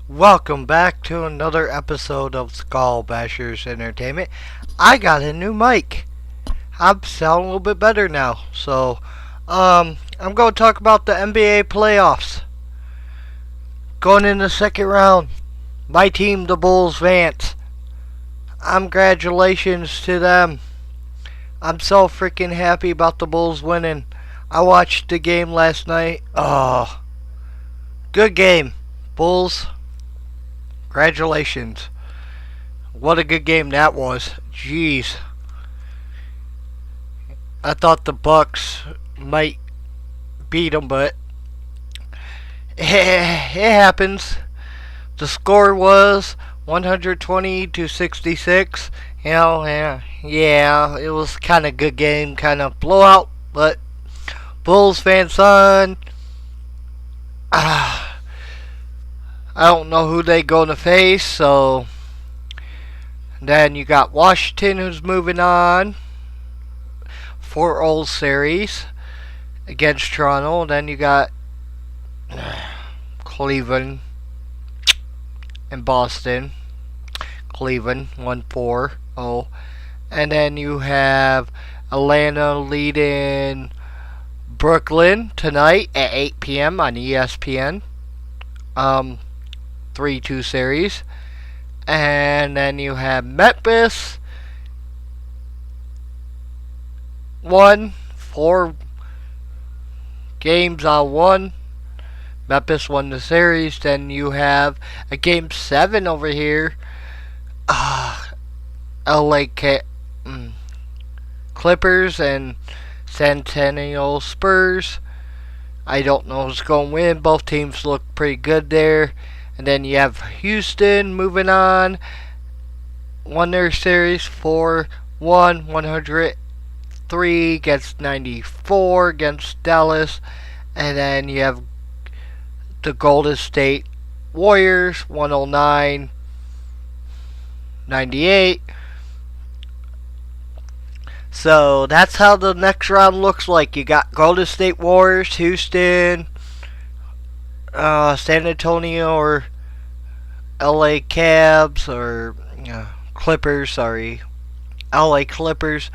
Welcome back to another episode of Skull Bashers Entertainment. I got a new mic. I'm sounding a little bit better now. I'm going to talk about the NBA playoffs. Going in the second round. My team, the Bulls, advanced. Congratulations to them. I'm so freaking happy about the Bulls winning. I watched the game last night. Oh, good game. Bulls, congratulations. What a good game that was. Jeez. I thought the Bucks might beat them, but it happens. The score was 120 to 66. Yeah, it was kind of good game, kind of blowout, but Bulls fan son. I don't know who they gonna face, so then you got Washington who's moving on. 4-0 series against Toronto. Then you got Cleveland and Boston. Cleveland 1-4-0. And then you have Atlanta leading Brooklyn tonight at 8 p.m. on ESPN. 3-2 series. And then you have Memphis 4 games on 1. Memphis won the series. Then you have a game 7 over here. LA Clippers and Centennial Spurs. I don't know who's going to win. Both teams look pretty good there. And then you have Houston moving on. Won their series 4-1, 103 against 94 against Dallas. And then you have the Golden State Warriors 109, 98. So that's how the next round looks like. You got Golden State Warriors, Houston, San Antonio, or LA Cavs, or Clippers, sorry. LA Clippers.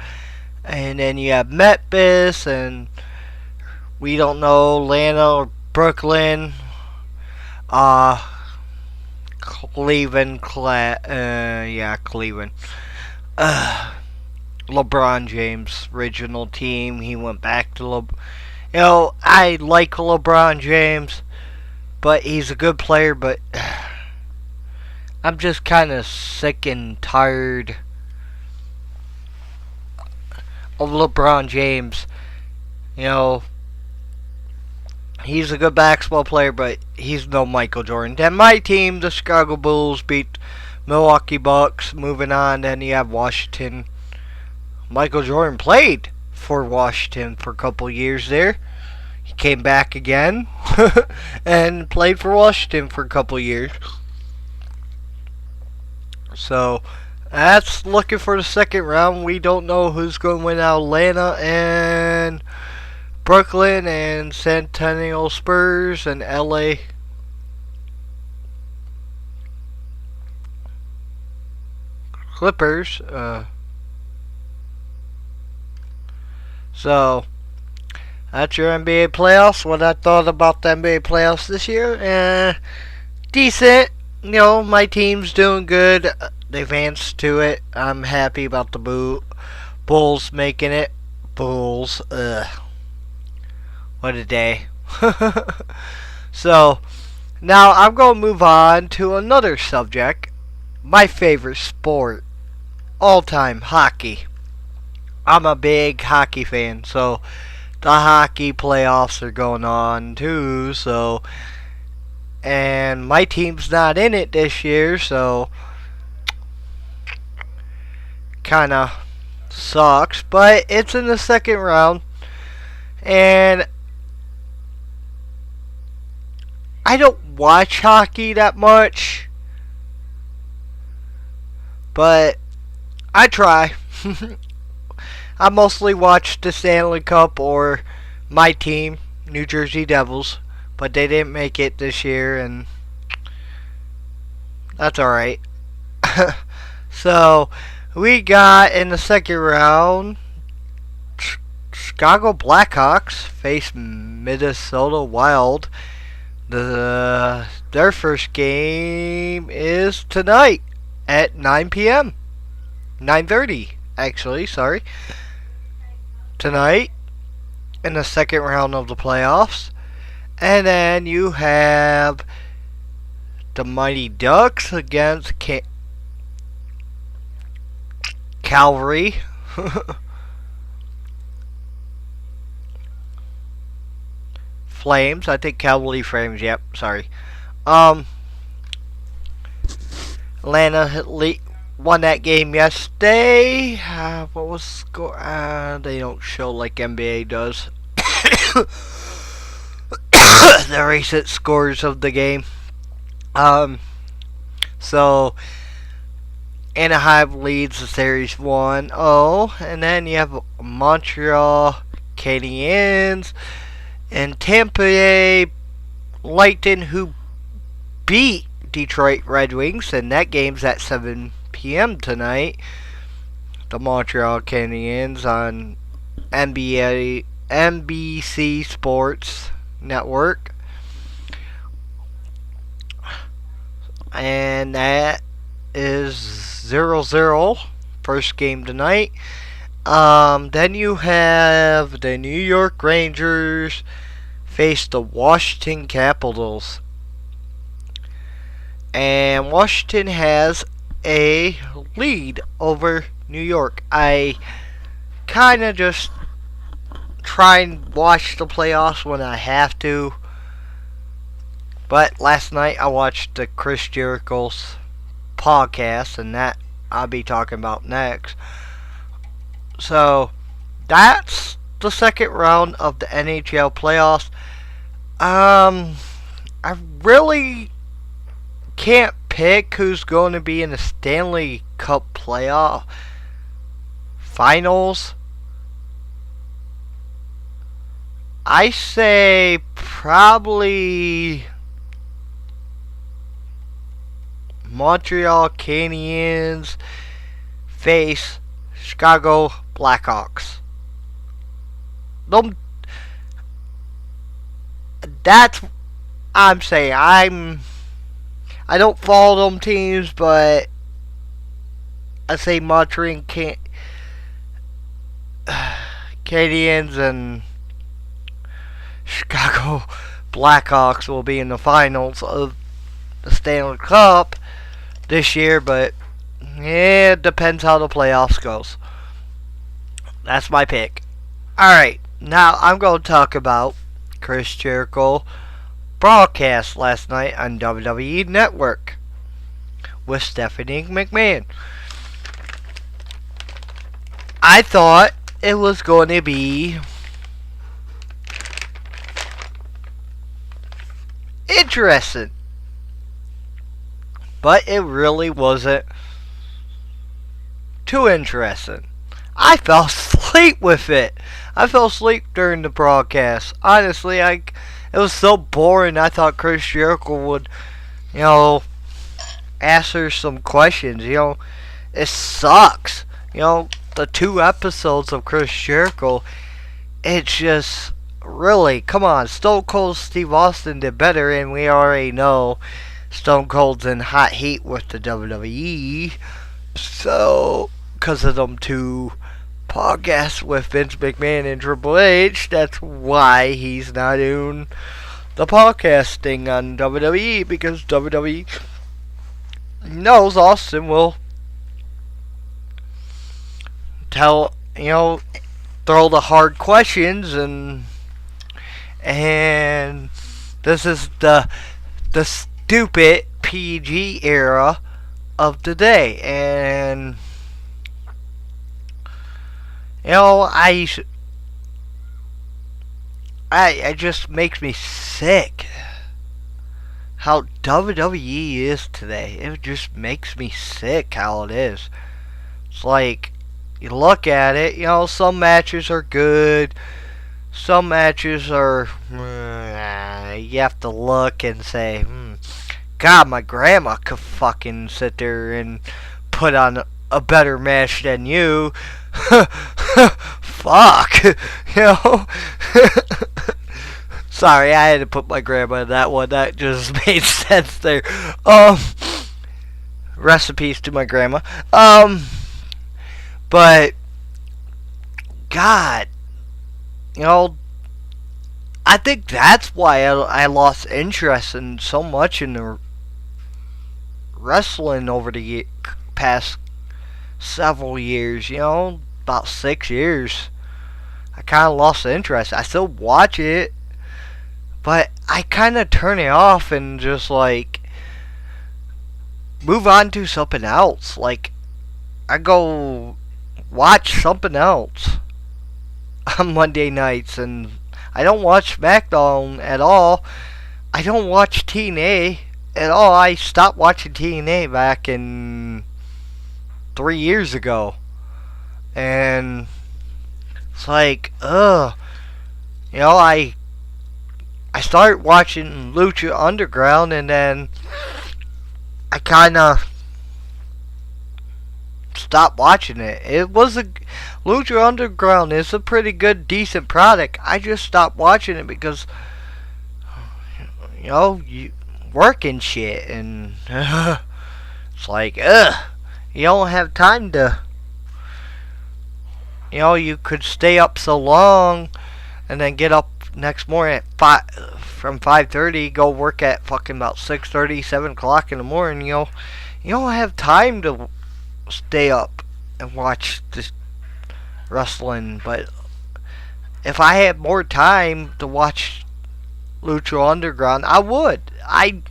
And then you have Memphis, and we don't know, Atlanta or Brooklyn. Cleveland, Cleveland. LeBron James, original team. He went back to I like LeBron James, but he's a good player, but I'm just kind of sick and tired of LeBron James. He's a good basketball player, but he's no Michael Jordan. Then my team, the Chicago Bulls, beat Milwaukee Bucks. Moving on, then you have Washington. Michael Jordan played for Washington for a couple years there. He came back again and played for Washington for a couple years. So that's looking for the second round. We don't know who's going to win out. Atlanta and Brooklyn and Centennial Spurs and LA Clippers. So that's your NBA playoffs. What I thought about the NBA playoffs this year, decent. My team's doing good. They advanced to it. I'm happy about the Bulls making it. Bulls, what a day. So now I'm going to move on to another subject. My favorite sport, all time, hockey. I'm a big hockey fan, so the hockey playoffs are going on too, and my team's not in it this year, so kinda sucks, but it's in the second round, and I don't watch hockey that much, but I try. I mostly watch the Stanley Cup or my team, New Jersey Devils, but they didn't make it this year, and That's alright. So, we got in the second round, Chicago Blackhawks face Minnesota Wild. Their first game is tonight at 9 p.m. 9:30, actually, sorry. Tonight in the second round of the playoffs. And then you have the Mighty Ducks against Calvary. Flames. I think Calvary Flames. Yep, sorry. Atlanta won that game yesterday. What was the score? They don't show like NBA does. The recent scores of the game. So Anaheim leads the series 1-0, and then you have Montreal Canadiens and Tampa Bay Lightning, who beat Detroit Red Wings, and that game's at 7 p.m. tonight. The Montreal Canadiens on NBC Sports Network. And that is 0-0. First game tonight. Then you have the New York Rangers face the Washington Capitals. And Washington has a lead over New York. I kind of just try and watch the playoffs when I have to. But last night I watched the Chris Jericho's podcast, and that I'll be talking about next. So that's the second round of the NHL playoffs. I really can't pick who's going to be in the Stanley Cup playoff finals. I say probably Montreal Canadiens face Chicago Blackhawks. That's I'm saying. I don't follow them teams, but I say Montreal Canadiens and Chicago Blackhawks will be in the finals of the Stanley Cup this year, but yeah, it depends how the playoffs goes. That's my pick. Alright, now I'm going to talk about Chris Jericho broadcast last night on WWE Network with Stephanie McMahon. I thought it was going to be interesting, but it really wasn't too interesting. I fell asleep with it. I fell asleep during the broadcast. Honestly, it was so boring. I thought Chris Jericho would, answer some questions. It sucks. The 2 episodes of Chris Jericho, it's just really, come on. Stone Cold Steve Austin did better, and we already know Stone Cold's in hot heat with the WWE. So, because of them 2 podcasts with Vince McMahon and Triple H, that's why he's not doing the podcasting on WWE, because WWE knows Austin will throw the hard questions, and this is the stupid PG era of the day, and it just makes me sick how WWE is today. It just makes me sick how it is. It's like, you look at it, some matches are good, some matches are, you have to look and say, God, my grandma could fucking sit there and put on a better match than you. Fuck. You know? Sorry, I had to put my grandma in that one. That just made sense there. Recipes to my grandma. But God, you know, I think that's why I lost interest in so much in the wrestling over the past several years. You know, about 6 years. I kind of lost interest. I still watch it, but I kind of turn it off and just like move on to something else. Like, I go watch something else on Monday nights, and I don't watch SmackDown at all. I don't watch TNA at all. I stopped watching TNA back in 3 years ago. And it's like, you know, I started watching Lucha Underground, and then I kind of stopped watching it. Lucha Underground is a pretty good, decent product. I just stopped watching it because, you know, you work and shit, and it's like, you don't have time to, you know, you could stay up so long and then get up next morning at from 5:30, go work at fucking about 6:30, 7 o'clock in the morning. You know, you don't have time to stay up and watch this wrestling. But if I had more time to watch Lucha Underground, I would. I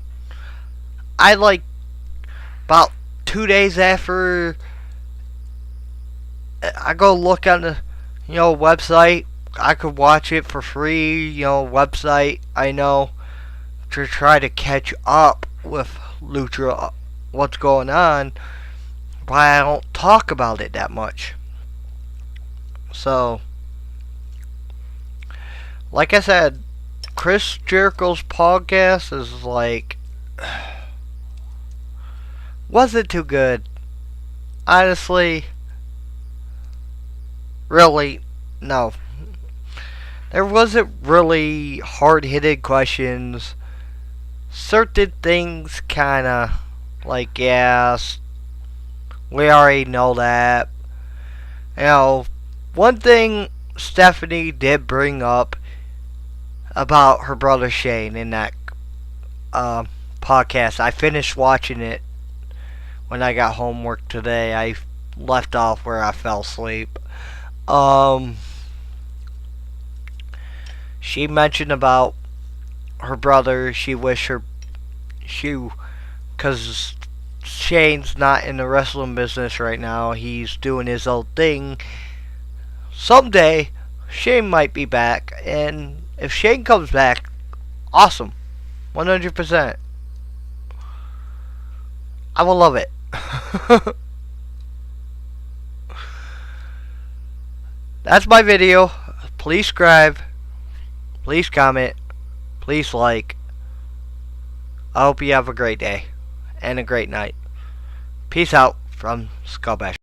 like about 2 days after I go look on the, you know, website. I could watch it for free, you know, website, I know, to try to catch up with Lucha, what's going on, but I don't talk about it that much. So, like I said, Chris Jericho's podcast is like, wasn't too good. Honestly, really, no. There wasn't really hard-hitting questions. Certain things kinda like, yes, we already know that. You know, one thing Stephanie did bring up about her brother Shane in that podcast. I finished watching it when I got homework today. I left off where I fell asleep. She mentioned about her brother. She wished because Shane's not in the wrestling business right now. He's doing his own thing. Someday, Shane might be back, and if Shane comes back, awesome, 100%. I will love it. That's my video. Please subscribe. Please comment. Please like. I hope you have a great day and a great night. Peace out from Skullbash.